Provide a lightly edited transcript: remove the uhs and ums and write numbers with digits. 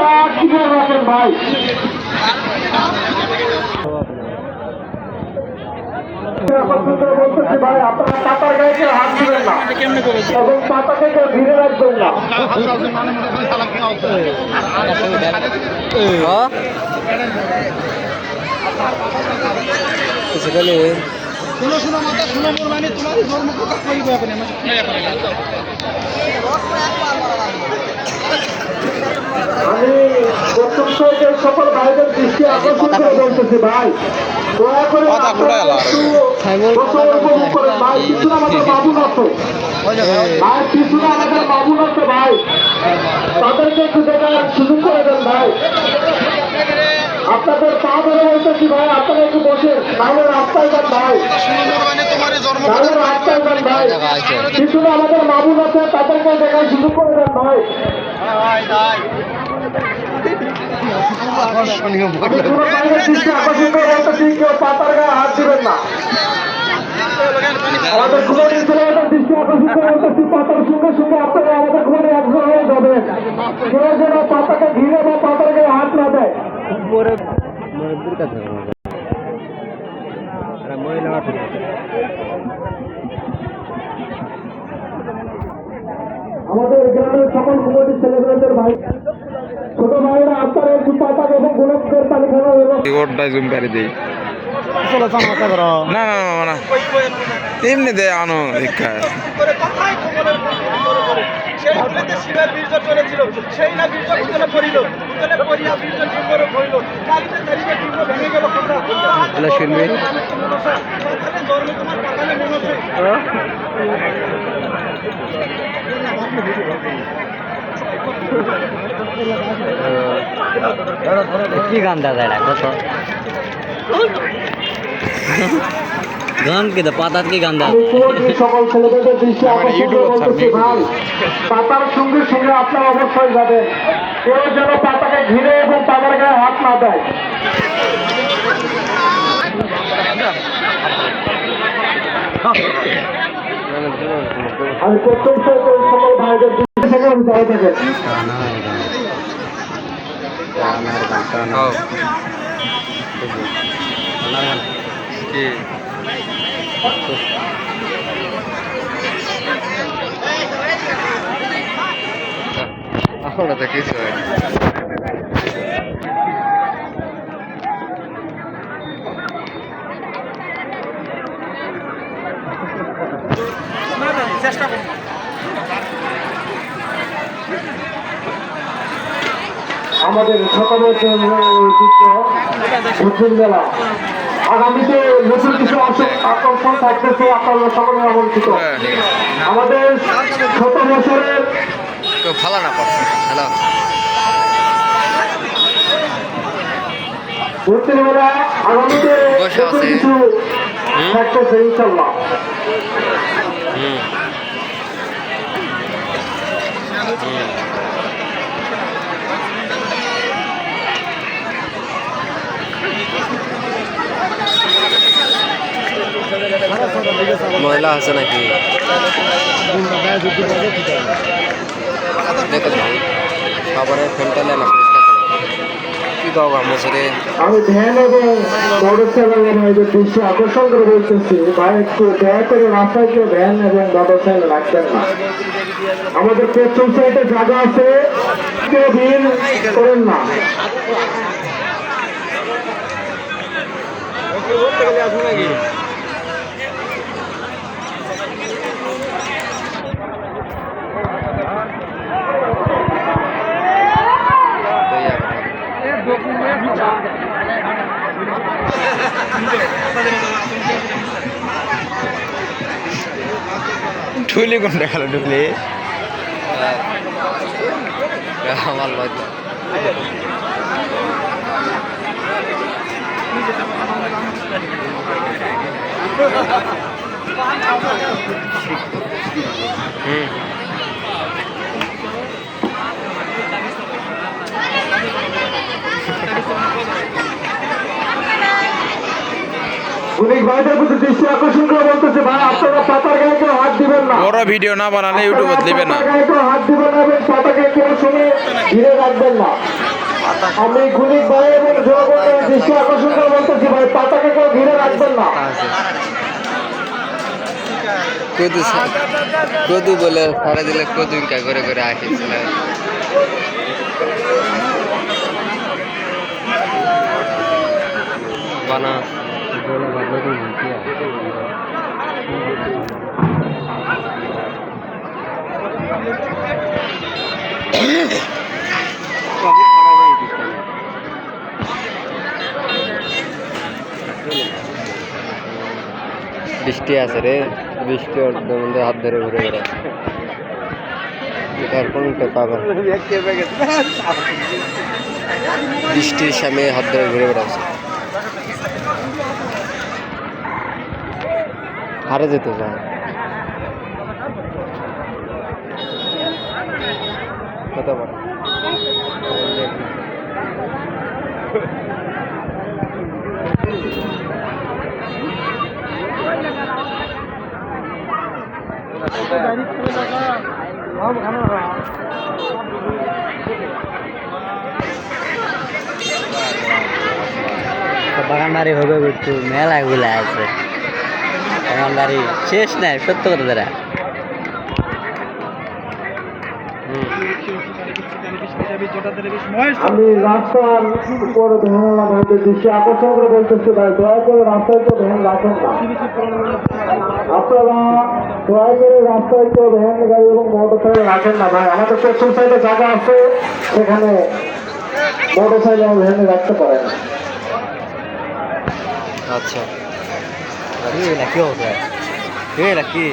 হাতটা কিনে রাখেন ভাই। বলতেছি ভাই, আপনারা পাতার গায়ে হাত দিবেন না এবং পাতাকে কেউ ঘিরে রাখবেন না। আমি প্রত্যক্ষের সকল ভাইদের দৃষ্টি আকর্ষণ করে বলতেছি ভাই, দয়া করে উপভোগ করেন ভাই। পিছনে আমাদের বাবুন আছে ভাই, পিছনে আমাদের বাবুন আছে ভাই, তাদেরকে একটু দেখার সুযোগ করে দেন ভাই। আপনাদের পা ধরে বলতেছি ভাই, আপনারা একটু বসেন, তাহলে রাস্তায় যান ভাই, তাহলে রাস্তায় যান ভাই। পিছনে আমাদের বাবুন আছে, তাদেরকে দেখার সুযোগ করে দেন ভাই। কেউ পাতার গায়ে হাত দিবেন না। আমাদের ঘুমানি ছেলেমেয়েদের দৃষ্টি আকর্ষণ করে বলতেছি, পাতার সঙ্গে সঙ্গে আপনারা আমাদের ঘুমানি একজন হয়ে যাবেন। কেউ যেন পাতাকে ঘিরে বা পাতার গায়ে হাত না দেয়। আমাদের গ্রামের সকল ঘুমানি ছেলেমেয়েদের ভাই, ছোট ভাইয়েরা আপনারা একটু পাতা এবং গোলকের তালিকা না এমনি দেয় আনো দীক্ষা শুনবে কি গান দাদা এটা কত গান কি দা পাতার কি গান দাদা সকল ছেলেদের দৃষ্টি আকর্ষণ করে বলতেছি ভাই, পাতার সঙ্গে সঙ্গে আপনারা অবশ্যই যাবেন। কেউ যেন পাতাকে ঘিরে এবং পাতার গায়ে হাত না দেয়। আমি প্রত্যেক সকল ভাইদের দৃষ্টি থেকে আমি চাই থাকেন। কিছু চেষ্টা করুন। আমাদের সকলের নতুন মেলা আগামীতে নতুন কিছু আকর্ষণ থাকতেছে, আপনারা সকলে আমন্ত্রিত। আমাদের 7 বছরের ভালো না হ্যালো নতুন মেলা আগামীতে নতুন কিছু থাকতেছে ইনশাল্লাহ। ময়লা আছে নাকি খাবারের ফোনটা নেন কি গাও আমসরে আমি ধ্যান এবং মোটরসাইকেলের দৃষ্টি আকর্ষণ করে বলতেছি ভাই, একটু দয়া করে রাস্তায় কেউ ভ্যান এবং মোটরসাইকেল রাখবেন না। আমাদের পেট্রোল সাইডে জায়গা আছে, কেউ ভিড় করেন না। ঢুলি কোন দেখালো ঢুলি আমার লজ্জা গুলিক ভাইদের প্রতি দৃষ্টি আকর্ষণ করে বলতেছি ভাই আপনারা পাতার গায়ে কেউ হাত দিবেন না। বড় ভিডিও না বানালে ইউটিউবে দিবে না। পাতার গায়ে কেউ হাত দিবেন না এবং পাতাকে কোনো সময় ঘিরে রাখবেন না। আমি গুলিক ভাই এবং জনগণের দৃষ্টি আকর্ষণ করে বলতেছি ভাই পাতাকে কেউ ঘিরে রাখবেন না। কদু বলে সারা দিলে কদু ইনকা করে করে আসিছিল বানা বৃষ্টি আছে রে, বৃষ্টি মধ্যে হাত ধরে ঘুরে বেড়াচ্ছে এটার কোনটা পাগল বৃষ্টির সামনে হাত ধরে ঘুরে বেড়াচ্ছে হারে যেতে চায় কত বড় বাগানদারি হবে একটু মেলা গুলা আছে বাগানদারি শেষ নাই সত্য কথা তারা আমি রাস্তার উপরে ভ্যানওয়ালা ভাইদের দৃষ্টি আকর্ষণ করে বলতেছি ভাই দয়া করে রাস্তায় তো ভ্যান রাখেন না। আপনারা দয়া করে রাস্তায় তো ভ্যান গাড়ি এবং মোটর সাইকেল রাখেন না ভাই। আমাদের পেছন সাইডে জায়গা আছে, সেখানে মোটর সাইকেল এবং ভ্যানে রাখতে পারেন। আচ্ছা কি কি